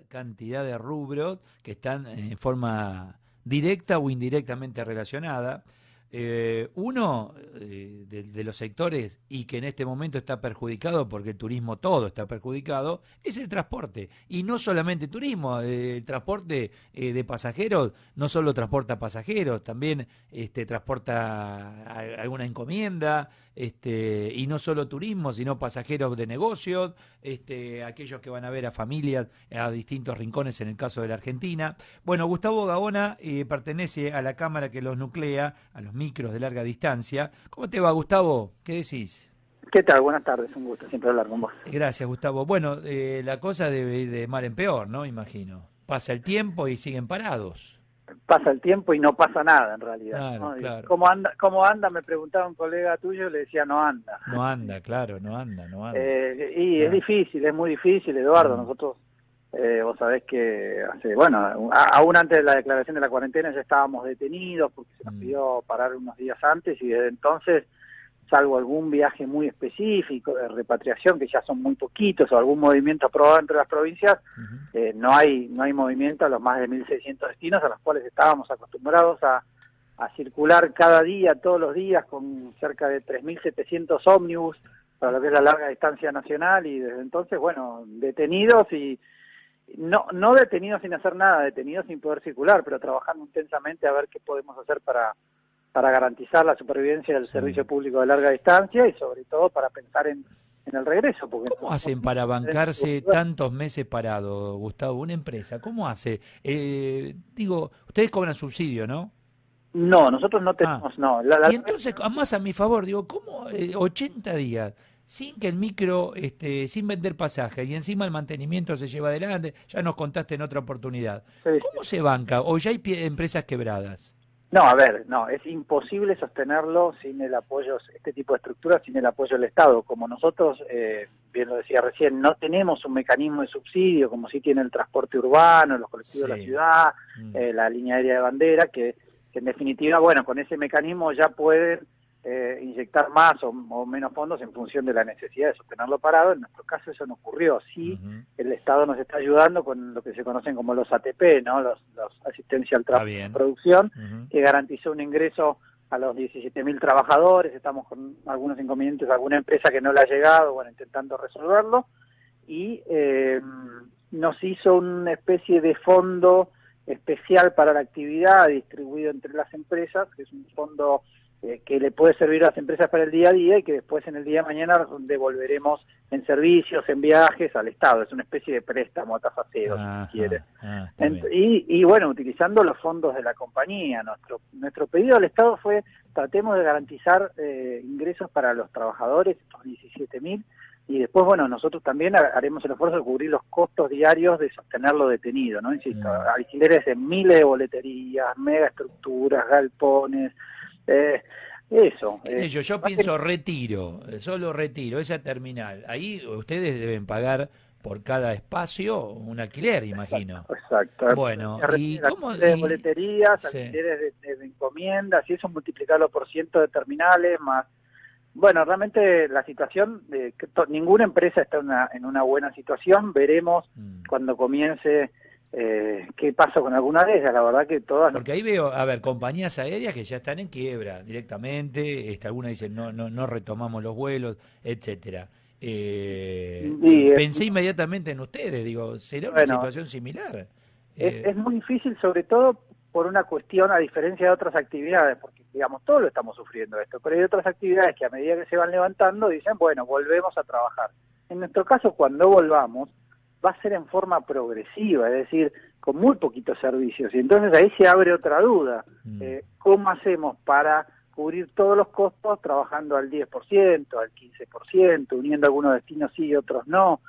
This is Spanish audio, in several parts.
cantidad de rubros que están en forma directa o indirectamente relacionada. Uno de los sectores y que en este momento está perjudicado, porque el turismo todo está perjudicado, es el transporte. Y no solamente turismo, el transporte de pasajeros no solo transporta pasajeros, también transporta alguna encomienda, y no solo turismo, sino pasajeros de negocios, aquellos que van a ver a familias a distintos rincones en el caso de la Argentina. Bueno, Gustavo Gaona pertenece a la cámara que los nuclea, a los micros de larga distancia. ¿Cómo te va, Gustavo? ¿Qué decís? ¿Qué tal? Buenas tardes, un gusto siempre hablar con vos. Gracias, Gustavo. Bueno, la cosa debe ir de mal en peor, ¿no? Imagino. Pasa el tiempo y siguen parados. Pasa el tiempo y no pasa nada en realidad, Claro, ¿no? Digo, claro. ¿cómo anda? Me preguntaba un colega tuyo, le decía no anda. No anda, claro, no anda, no anda. Y es Claro. difícil, es muy difícil, Eduardo. Mm, Nosotros, vos sabés que aún antes de la declaración de la cuarentena ya estábamos detenidos porque se nos mm, pidió parar unos días antes y desde entonces, salvo algún viaje muy específico de repatriación, que ya son muy poquitos, o algún movimiento aprobado entre las provincias, ujú. no hay movimiento a los más de 1.600 destinos a los cuales estábamos acostumbrados a circular cada día, todos los días, con cerca de 3.700 ómnibus para lo que es la larga distancia nacional, y desde entonces, bueno, detenidos y no detenidos sin hacer nada, detenidos sin poder circular, pero trabajando intensamente a ver qué podemos hacer para garantizar la supervivencia del Sí. servicio público de larga distancia y sobre todo para pensar en el regreso, porque ¿Cómo hacen para bancarse tantos meses parados, Gustavo? Una empresa, ¿cómo hace? Digo, ustedes cobran subsidio, ¿no? no, nosotros no Ah, tenemos, no, y entonces, más a mi favor, digo, ¿cómo 80 días sin que el micro, sin vender pasaje y encima el mantenimiento se lleva adelante? Ya nos contaste en otra oportunidad. sí, ¿Cómo sí. se banca? ¿O ya hay empresas quebradas? No, a ver, no, es imposible sostenerlo sin el apoyo, este tipo de estructuras, sin el apoyo del Estado. Como nosotros, bien lo decía recién, no tenemos un mecanismo de subsidio como sí tiene el transporte urbano, los colectivos de la Sí. ciudad, Mm, la línea aérea de bandera, que en definitiva, bueno, con ese mecanismo ya pueden inyectar más o menos fondos en función de la necesidad de sostenerlo parado. En nuestro caso eso no ocurrió. Sí, ujú. el Estado nos está ayudando con lo que se conocen como los ATP, ¿no? Los asistencia al Está trabajo y bien. producción, Ujú. que garantizó un ingreso a los 17.000 trabajadores. Estamos con algunos inconvenientes, alguna empresa que no le ha llegado, bueno, intentando resolverlo, y nos hizo una especie de fondo especial para la actividad distribuido entre las empresas, que es un fondo que le puede servir a las empresas para el día a día y que después en el día de mañana devolveremos en servicios, en viajes al Estado. Es una especie de préstamo a tasa cero, si se quiere. Ajá, está bien. Y bueno, utilizando los fondos de la compañía. Nuestro pedido al Estado fue: tratemos de garantizar ingresos para los trabajadores, estos 17.000, y después, bueno, nosotros también haremos el esfuerzo de cubrir los costos diarios de sostenerlo detenido, ¿no? Insisto, Mm. alquileres de miles de boleterías, megaestructuras, galpones, eso. ¿Qué sé yo? Yo pienso retiro, solo retiro, esa terminal. Ahí ustedes deben pagar por cada espacio un alquiler, imagino. Exacto, exacto. Bueno, ¿y cómo? Alquileres de boleterías, Sí. alquileres de encomiendas, y eso multiplicarlo por cientos de terminales, más. Bueno, realmente la situación, ninguna empresa está en una buena situación. Veremos Mm. cuando comience qué pasa con alguna de ellas. La verdad que todas no. Porque ahí veo, a ver, compañías aéreas que ya están en quiebra directamente, algunas dicen no retomamos los vuelos, etcétera. Y, Pensé inmediatamente en ustedes, digo, ¿será una bueno, situación similar? es muy difícil, sobre todo por una cuestión, a diferencia de otras actividades, porque digamos todos lo estamos sufriendo esto, pero hay otras actividades que a medida que se van levantando dicen, bueno, volvemos a trabajar. En nuestro caso, cuando volvamos, va a ser en forma progresiva, es decir, con muy poquitos servicios, y entonces ahí se abre otra duda. Mm, ¿Cómo hacemos para cubrir todos los costos trabajando al 10%, al 15%, uniendo algunos destinos sí y otros no?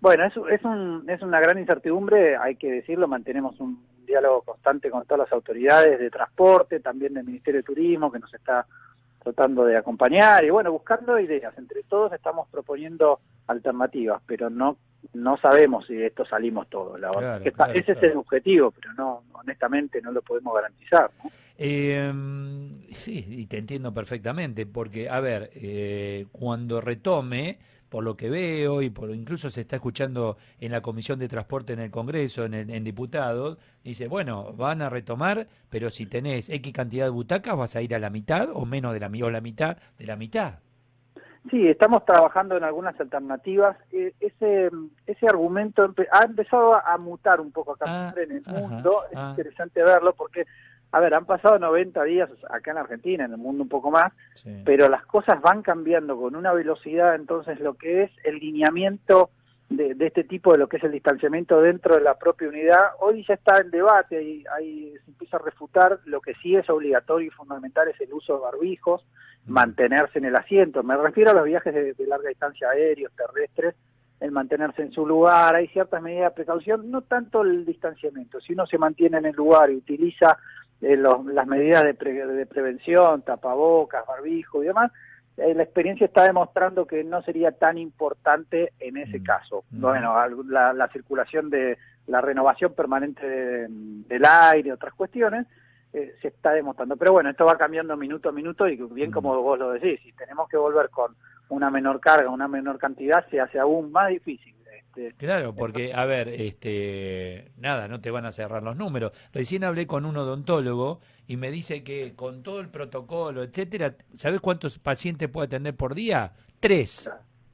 Bueno, es una gran incertidumbre, hay que decirlo. Mantenemos un diálogo constante con todas las autoridades de transporte, también del Ministerio de Turismo, que nos está tratando de acompañar, y bueno, buscando ideas. Entre todos estamos proponiendo alternativas, pero no sabemos si de esto salimos todos, la verdad. claro, claro, Ese es claro. el objetivo, pero no, honestamente no lo podemos garantizar, ¿no? Sí, y te entiendo perfectamente, porque, a ver, cuando retome, por lo que veo y por incluso se está escuchando en la Comisión de Transporte en el Congreso, en diputados, dice, bueno, van a retomar, pero si tenés X cantidad de butacas vas a ir a la mitad o menos de o la mitad de la mitad. Sí, estamos trabajando en algunas alternativas. Ese argumento ha empezado a mutar un poco acá en el mundo. Es interesante verlo porque, a ver, han pasado 90 días acá en Argentina, en el mundo un poco más, sí, pero las cosas van cambiando con una velocidad. Entonces, lo que es el lineamiento de este tipo, de lo que es el distanciamiento dentro de la propia unidad, hoy ya está en debate y ahí se empieza a refutar. Lo que sí es obligatorio y fundamental es el uso de barbijos, mantenerse en el asiento. Me refiero a los viajes de larga distancia, aéreos, terrestres, el mantenerse en su lugar. Hay ciertas medidas de precaución, no tanto el distanciamiento. Si uno se mantiene en el lugar y utiliza las medidas de prevención, tapabocas, barbijo y demás, la experiencia está demostrando que no sería tan importante en ese caso. Bueno, la circulación de la renovación permanente del aire, otras cuestiones, se está demostrando. Pero bueno, esto va cambiando minuto a minuto y bien como vos lo decís, si tenemos que volver con una menor carga, una menor cantidad, se hace aún más difícil. Claro, porque, a ver, nada, no te van a cerrar los números. Recién hablé con un odontólogo y me dice que con todo el protocolo, etcétera, ¿sabés cuántos pacientes puede atender por día? 3.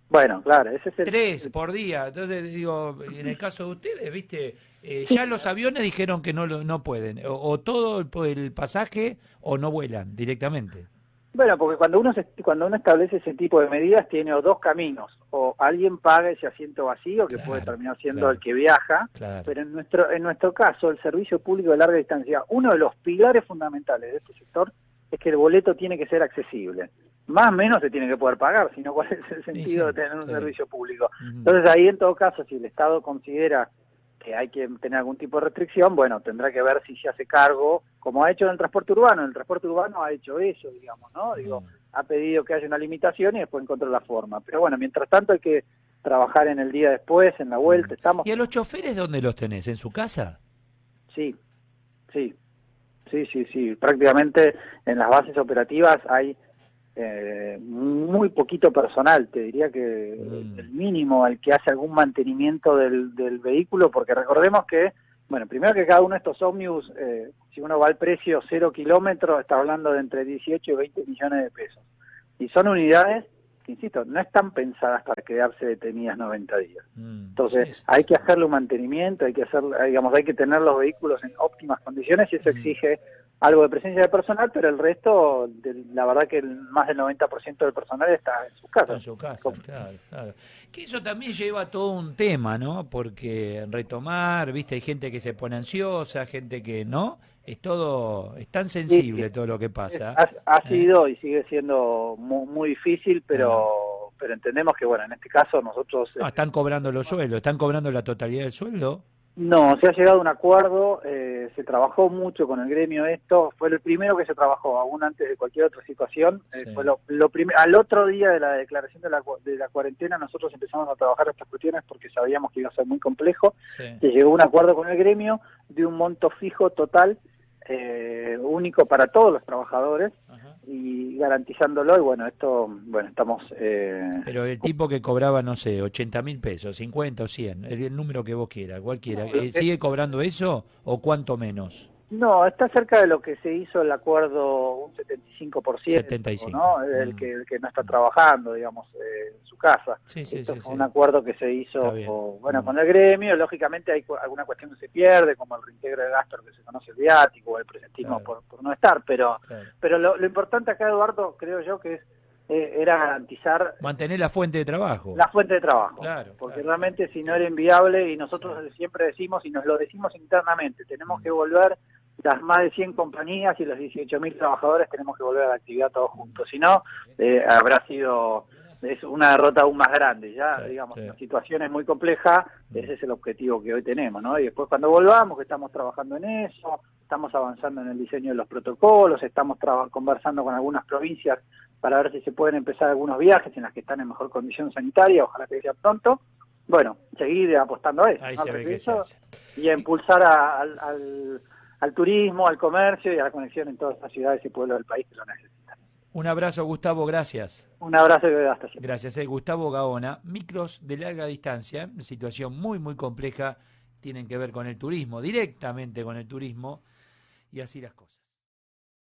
Bueno, claro, ese es 3 por día. Entonces, digo, en el caso de ustedes, viste, ya los aviones dijeron que no pueden, o todo el pasaje, o no vuelan directamente. Bueno, porque cuando uno establece ese tipo de medidas tiene dos caminos: o alguien paga ese asiento vacío, que puede terminar siendo el que viaja, pero en nuestro caso, el servicio público de larga distancia, uno de los pilares fundamentales de este sector es que el boleto tiene que ser accesible. Más o menos se tiene que poder pagar, sino ¿cuál es el sentido de tener un servicio público? Entonces ahí, en todo caso, si el Estado considera que hay que tener algún tipo de restricción, bueno, tendrá que ver si se hace cargo, como ha hecho en el transporte urbano. En el transporte urbano ha hecho eso, digamos, ¿no? Digo, ha pedido que haya una limitación y después encontró la forma. Pero bueno, mientras tanto hay que trabajar en el día después, en la vuelta. ¿Y a los choferes dónde los tenés? ¿En su casa? Sí. Prácticamente en las bases operativas hay muy poquito personal. Te diría que el mínimo al que hace algún mantenimiento del vehículo, porque recordemos que, bueno, primero que cada uno de estos ómnibus, si uno va al precio 0 kilómetros, está hablando de entre 18 y 20 millones de pesos. Y son unidades que, insisto, no están pensadas para quedarse detenidas 90 días. Entonces, hay que hacerle un mantenimiento, hay que tener los vehículos en óptimas condiciones, y eso exige algo de presencia de personal, pero el resto, la verdad que más del 90% del personal está en sus casas. En su casa, claro. Que eso también lleva todo un tema, ¿no? Porque retomar, viste, hay gente que se pone ansiosa, gente que no, es tan sensible todo lo que pasa. Ha sido y sigue siendo muy difícil, pero entendemos que, bueno, en este caso nosotros... están cobrando los sueldos, ¿están cobrando la totalidad del sueldo? No, se ha llegado a un acuerdo, se trabajó mucho con el gremio esto, fue el primero que se trabajó, aún antes de cualquier otra situación. Fue al otro día de la declaración de la cuarentena nosotros empezamos a trabajar estas cuestiones porque sabíamos que iba a ser muy complejo. Se llegó a un acuerdo con el gremio de un monto fijo total, único para todos los trabajadores, y garantizándolo. Y bueno, estamos... Pero el tipo que cobraba, no sé, 80.000 pesos, 50 o 100, el número que vos quieras, cualquiera, ¿sigue cobrando eso o cuánto menos? No, está cerca de lo que se hizo el acuerdo, un 75%, 75. ¿no? El que no está trabajando, digamos, en su casa. Esto fue un acuerdo que se hizo con el gremio. Lógicamente hay alguna cuestión que se pierde, como el reintegro de gastos, que se conoce el viático, o el presentismo por no estar, pero lo importante acá, Eduardo, creo yo que era garantizar... mantener la fuente de trabajo. La fuente de trabajo, porque realmente si no era inviable, y nosotros siempre decimos, y nos lo decimos internamente, tenemos que volver, las más de 100 compañías y los 18.000 trabajadores tenemos que volver a la actividad todos juntos, si no, es una derrota aún más grande, digamos, la situación es muy compleja, ese es el objetivo que hoy tenemos, ¿no? Y después cuando volvamos, que estamos trabajando en eso, estamos avanzando en el diseño de los protocolos, estamos conversando con algunas provincias para ver si se pueden empezar algunos viajes en las que están en mejor condición sanitaria, ojalá que sea pronto. Bueno, seguir apostando a eso, ahí ¿no? se ve que se hace. Y a impulsar al turismo, al comercio y a la conexión en todas las ciudades y pueblos del país que lo necesitan. Un abrazo, Gustavo, gracias. Un abrazo y hasta siempre. Gracias. Gustavo Gaona, micros de larga distancia, situación muy, muy compleja, tienen que ver con el turismo, directamente con el turismo, y así las cosas.